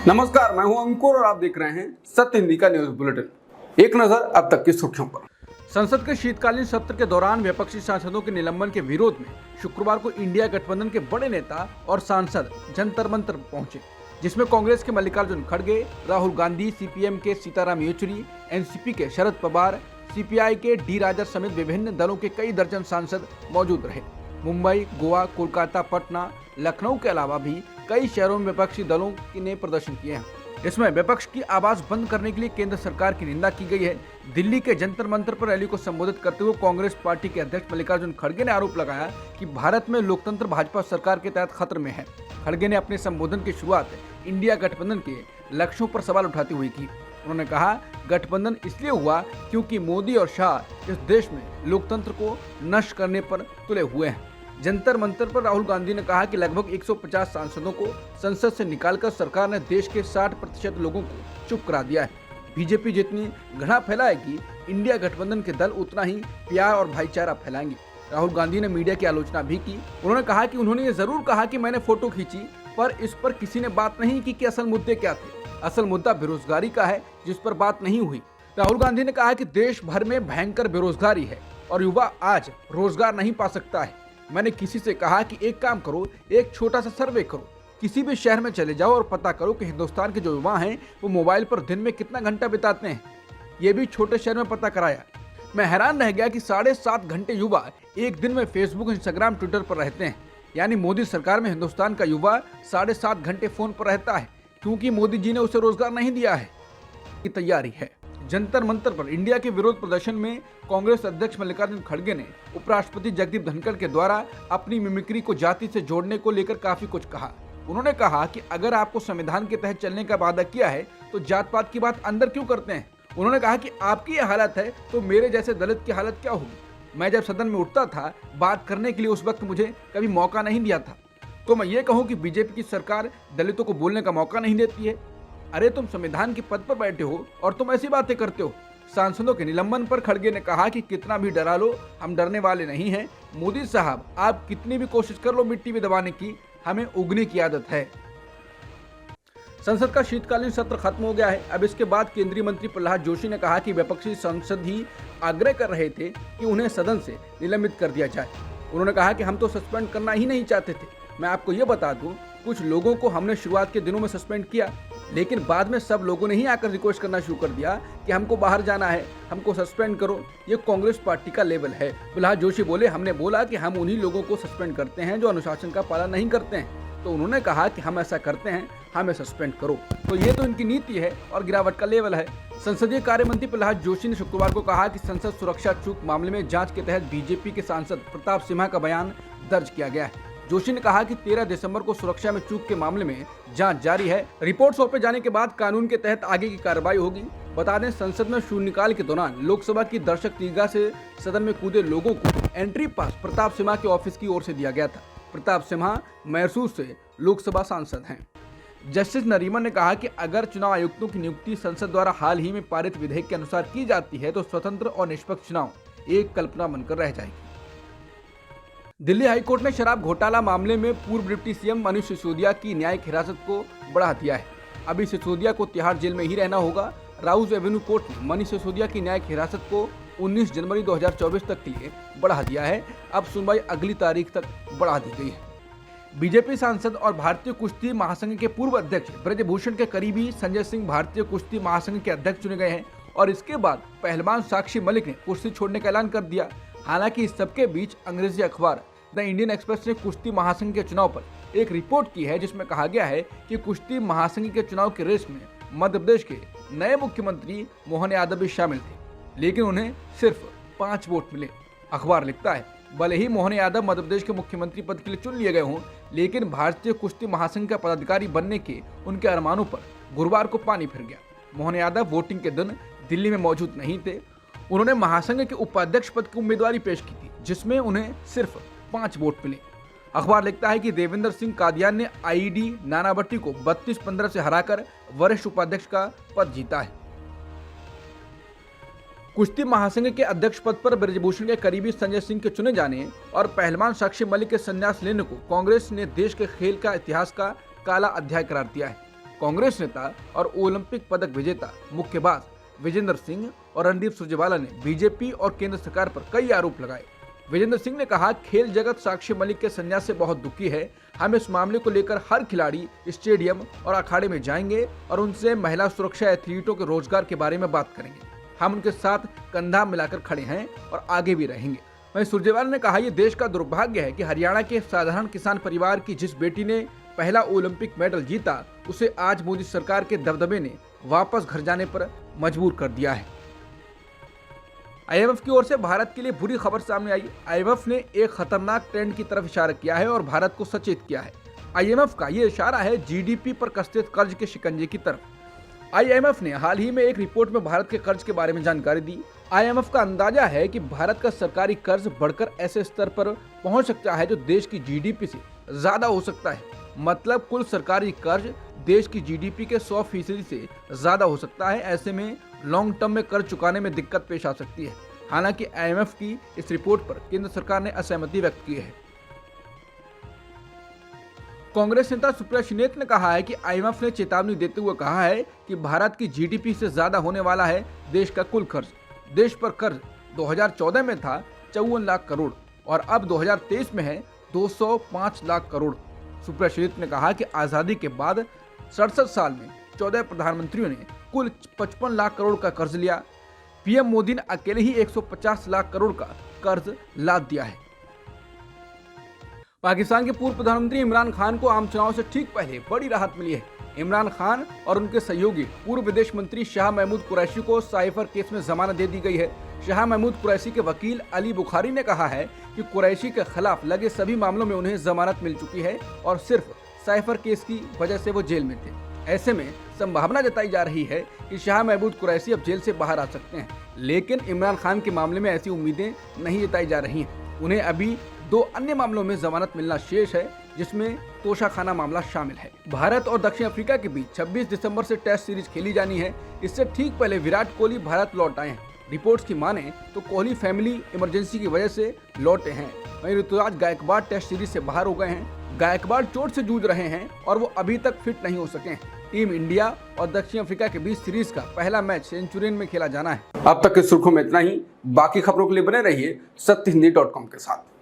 नमस्कार, मैं हूं अंकुर और आप देख रहे हैं सत्य हिंदी का न्यूज बुलेटिन। एक नजर अब तक की सुर्खियों पर। संसद के शीतकालीन सत्र के दौरान विपक्षी सांसदों के निलंबन के विरोध में शुक्रवार को इंडिया गठबंधन के बड़े नेता और सांसद जंतर मंतर पहुंचे, जिसमें कांग्रेस के मल्लिकार्जुन खड़गे, राहुल गांधी, सीपीएम के सीताराम येचुरी, एनसीपी के शरद पवार, सीपीआई के डी राजा समेत विभिन्न दलों के कई दर्जन सांसद मौजूद रहे। मुंबई, गोवा, कोलकाता, पटना, लखनऊ के अलावा भी कई शहरों में विपक्षी दलों ने प्रदर्शन किए हैं। इसमें विपक्ष की आवाज बंद करने के लिए केंद्र सरकार की निंदा की गई है। दिल्ली के जंतर मंतर पर रैली को संबोधित करते हुए कांग्रेस पार्टी के अध्यक्ष मल्लिकार्जुन खड़गे ने आरोप लगाया कि भारत में लोकतंत्र भाजपा सरकार के तहत खतरे में है। खड़गे ने अपने संबोधन की शुरुआत इंडिया गठबंधन के लक्ष्यों पर सवाल उठाते हुए की। उन्होंने कहा, गठबंधन इसलिए हुआ क्योंकि मोदी और शाह इस देश में लोकतंत्र को नष्ट करने पर तुले हुए हैं। जंतर मंतर पर राहुल गांधी ने कहा कि लगभग 150 सांसदों को संसद से निकालकर सरकार ने देश के 60% लोगों को चुप करा दिया है। बीजेपी जितनी घृणा फैलाएगी, इंडिया गठबंधन के दल उतना ही प्यार और भाईचारा फैलाएंगे। राहुल गांधी ने मीडिया की आलोचना भी की। उन्होंने कहा कि उन्होंने ये जरूर कहा कि मैंने फोटो खींची, पर इस पर किसी ने बात नहीं की कि असल मुद्दे क्या थे। असल मुद्दा बेरोजगारी का है, जिस पर बात नहीं हुई। राहुल गांधी ने कहा कि देश भर में भयंकर बेरोजगारी है और युवा आज रोजगार नहीं पा सकता है। मैंने किसी से कहा कि एक काम करो, एक छोटा सा सर्वे करो, किसी भी शहर में चले जाओ और पता करो कि हिंदुस्तान के जो युवा हैं वो मोबाइल पर दिन में कितना घंटा बिताते हैं। ये भी छोटे शहर में पता कराया। मैं हैरान रह गया कि 7.5 घंटे युवा एक दिन में फेसबुक, इंस्टाग्राम, ट्विटर पर रहते हैं। यानी मोदी सरकार में हिंदुस्तान का युवा 7.5 घंटे फोन पर रहता है, क्योंकि मोदी जी ने उसे रोजगार नहीं दिया है। की तैयारी है। जंतर मंतर पर इंडिया के विरोध प्रदर्शन में कांग्रेस अध्यक्ष मल्लिकार्जुन खड़गे ने उपराष्ट्रपति जगदीप धनखड़ के द्वारा अपनी मिमिक्री को जाति से जोड़ने को लेकर काफी कुछ कहा। उन्होंने कहा कि अगर आपको संविधान के तहत चलने का वादा किया है तो जात पात की बात अंदर क्यों करते हैं। उन्होंने कहा कि आपकी ये हालत है तो मेरे जैसे दलित की हालत क्या होगी। मैं जब सदन में उठता था बात करने के लिए, उस वक्त मुझे कभी मौका नहीं दिया था। तो मैं ये कहूँ कि बीजेपी की सरकार दलितों को बोलने का मौका नहीं देती है। अरे तुम संविधान के पद पर बैठे हो और तुम ऐसी बातें करते हो। सांसदों के निलंबन पर खड़गे ने कहा कि कितना भी डरा लो, हम डरने वाले नहीं हैं। मोदी साहब, आप कितनी भी कोशिश कर लो मिट्टी में दबाने की, हमें उगने की आदत है। संसद का शीतकालीन सत्र खत्म हो गया है। अब इसके बाद केंद्रीय मंत्री प्रहलाद जोशी ने कहा कि विपक्षी सांसद ही आग्रह कर रहे थे कि उन्हें सदन से निलंबित कर दिया जाए। उन्होंने कहा कि हम तो सस्पेंड करना ही नहीं चाहते थे। मैं आपको ये बता दूं, कुछ लोगों को हमने शुरुआत के दिनों में सस्पेंड किया, लेकिन बाद में सब लोगों ने ही आकर रिक्वेस्ट करना शुरू कर दिया कि हमको बाहर जाना है, हमको सस्पेंड करो। ये कांग्रेस पार्टी का लेवल है। प्रहलाद जोशी बोले, हमने बोला कि हम उन्हीं लोगों को सस्पेंड करते हैं जो अनुशासन का पालन नहीं करते हैं। तो उन्होंने कहा कि हम ऐसा करते हैं, हमें सस्पेंड करो। तो ये तो इनकी नीति है और गिरावट का लेवल है। संसदीय कार्य मंत्री प्रहलाद जोशी ने शुक्रवार को कहा कि संसद सुरक्षा चूक मामले में जांच के तहत बीजेपी के सांसद प्रताप सिम्हा का बयान दर्ज किया गया है। जोशी ने कहा कि 13 दिसंबर को सुरक्षा में चूक के मामले में जांच जारी है। रिपोर्ट सौंपे जाने के बाद कानून के तहत आगे की कार्रवाई होगी। बता दें, संसद में शून्यकाल के दौरान लोकसभा की दर्शक दीर्घा से सदन में कूदे लोगों को एंट्री पास प्रताप सिम्हा के ऑफिस की ओर से दिया गया था। प्रताप सिम्हा मैसूर से लोकसभा सांसद हैं। जस्टिस नरीमन ने कहा कि अगर चुनाव आयुक्तों की नियुक्ति संसद द्वारा हाल ही में पारित विधेयक के अनुसार की जाती है तो स्वतंत्र और निष्पक्ष चुनाव एक कल्पना बनकर रह जाएगी। दिल्ली हाईकोर्ट ने शराब घोटाला मामले में पूर्व डिप्टी सीएम मनीष सिसोदिया की न्यायिक हिरासत को बढ़ा दिया है। अभी सिसोदिया को तिहाड़ जेल में ही रहना होगा। राउज एवेन्यू कोर्ट ने मनीष सिसोदिया की न्यायिक हिरासत को 19 जनवरी 2024 तक के लिए बढ़ा दिया है। अब सुनवाई अगली तारीख तक बढ़ा दी गई है। बीजेपी सांसद और भारतीय कुश्ती महासंघ के पूर्व अध्यक्ष ब्रजभूषण के करीबी संजय सिंह भारतीय कुश्ती महासंघ के अध्यक्ष चुने गए हैं और इसके बाद पहलवान साक्षी मलिक ने कुश्ती छोड़ने का ऐलान कर दिया। हालांकि इस सबके बीच अंग्रेजी अखबार द इंडियन एक्सप्रेस ने कुश्ती महासंघ के चुनाव पर एक रिपोर्ट की है, जिसमें कहा गया है कि कुश्ती महासंघ के चुनाव के रेस में मध्य प्रदेश के नए मुख्यमंत्री मोहन यादव भी शामिल थे, लेकिन उन्हें सिर्फ 5 वोट मिले। अखबार लिखता है, भले ही मोहन यादव मध्य प्रदेश के मुख्यमंत्री पद के लिए चुन लिए गए हों, लेकिन भारतीय कुश्ती महासंघ का पदाधिकारी बनने के उनके अरमानों पर गुरुवार को पानी फिर गया। मोहन यादव वोटिंग के दिन दिल्ली में मौजूद नहीं थे। उन्होंने महासंघ के उपाध्यक्ष पद की उम्मीदवारी पेश की थी, जिसमें उन्हें सिर्फ 5 वोट मिले। अखबार लिखता है कि देवेंद्र सिंह कादियान ने आईडी नानावटी को 32-15 से हराकर वरिष्ठ उपाध्यक्ष का पद जीता है। कुश्ती महासंघ के अध्यक्ष पद पर ब्रजभूषण के करीबी संजय सिंह के चुने जाने और पहलवान साक्षी मलिक के संन्यास लेने को कांग्रेस ने देश के खेल का इतिहास का काला अध्याय करार दिया है। कांग्रेस नेता और ओलंपिक पदक विजेता मुक्केबाज विजेंद्र सिंह और रणदीप सुरजेवाला ने बीजेपी और केंद्र सरकार पर कई आरोप लगाए। विजेंद्र सिंह ने कहा, खेल जगत साक्षी मलिक के संन्यास से बहुत दुखी है। हम इस मामले को लेकर हर खिलाड़ी स्टेडियम और अखाड़े में जाएंगे और उनसे महिला सुरक्षा एथलीटों के रोजगार के बारे में बात करेंगे। हम उनके साथ कंधा मिलाकर खड़े हैं और आगे भी रहेंगे। वहीं सुरजेवाला ने कहा, यह देश का दुर्भाग्य है कि हरियाणा के साधारण किसान परिवार की जिस बेटी ने पहला ओलंपिक मेडल जीता, उसे आज मोदी सरकार के दबदबे ने वापस घर जाने पर मजबूर कर दिया है। आईएमएफ की ओर से भारत के लिए बुरी खबर सामने आई। आईएमएफ ने एक खतरनाक ट्रेंड की तरफ इशारा किया है और भारत को सचेत किया है। आईएमएफ का ये इशारा है जीडीपी पर कसते कर्ज के शिकंजे की तरफ। आईएमएफ ने हाल ही में एक रिपोर्ट में भारत के कर्ज के बारे में जानकारी दी। आईएमएफ का अंदाजा है कि भारत का सरकारी कर्ज बढ़कर ऐसे स्तर पर पहुंच सकता है जो देश की जीडीपी से ज्यादा हो सकता है। मतलब कुल सरकारी कर्ज देश की जीडीपी के 100% से ज्यादा हो सकता है। ऐसे में लॉन्ग टर्म में कर्ज चुकाने में दिक्कत पेश आ सकती है। हालांकि आईएमएफ की इस रिपोर्ट पर केंद्र सरकार ने असहमति व्यक्त की है। कांग्रेस नेता सुप्रिया श्रीनेत ने कहा है कि आईएमएफ ने चेतावनी देते हुए कहा है कि भारत की जीडीपी से ज्यादा होने वाला है देश का कुल कर्ज। देश पर कर्ज 2014 में था 54 लाख करोड़ और अब 2023 में है 205 लाख करोड़। सुप्रिया श्रीनेत ने कहा कि आजादी के बाद 67 साल में 14 प्रधानमंत्रियों ने कुल 55 लाख करोड़ का कर्ज लिया। पीएम मोदी ने अकेले ही 150 लाख करोड़ का कर्ज लाद दिया है। पाकिस्तान के पूर्व प्रधानमंत्री इमरान खान को आम चुनाव से ठीक पहले बड़ी राहत मिली है। इमरान खान और उनके सहयोगी पूर्व विदेश मंत्री शाह महमूद कुरैशी को साइफर केस में जमानत दे दी गई है। शाह महमूद कुरैशी के वकील अली बुखारी ने कहा है कि कुरैशी के खिलाफ लगे सभी मामलों में उन्हें जमानत मिल चुकी है और सिर्फ साइफर केस की वजह से वो जेल में थे। ऐसे में संभावना जताई जा रही है कि शाह महमूद कुरैशी अब जेल से बाहर आ सकते हैं, लेकिन इमरान खान के मामले में ऐसी उम्मीदें नहीं जताई जा रही हैं। उन्हें अभी 2 अन्य मामलों में जमानत मिलना शेष है, जिसमें तोशाखाना मामला शामिल है। भारत और दक्षिण अफ्रीका के बीच 26 दिसंबर से टेस्ट सीरीज खेली जानी है। इससे ठीक पहले विराट कोहली भारत लौट आए हैं। रिपोर्ट्स की माने तो कोहली फैमिली इमरजेंसी की वजह से लौटे हैं। वहीं ऋतुराज गायकवाड़ टेस्ट सीरीज से बाहर हो गए हैं। गायकवाड़ चोट से जूझ रहे हैं और वो अभी तक फिट नहीं हो सके हैं। टीम इंडिया और दक्षिण अफ्रीका के बीच सीरीज का पहला मैच सेंचुरियन में खेला जाना है। अब तक की सुर्खियों में इतना ही। बाकी खबरों के लिए बने रहिए सत्यहिंदी.com के साथ।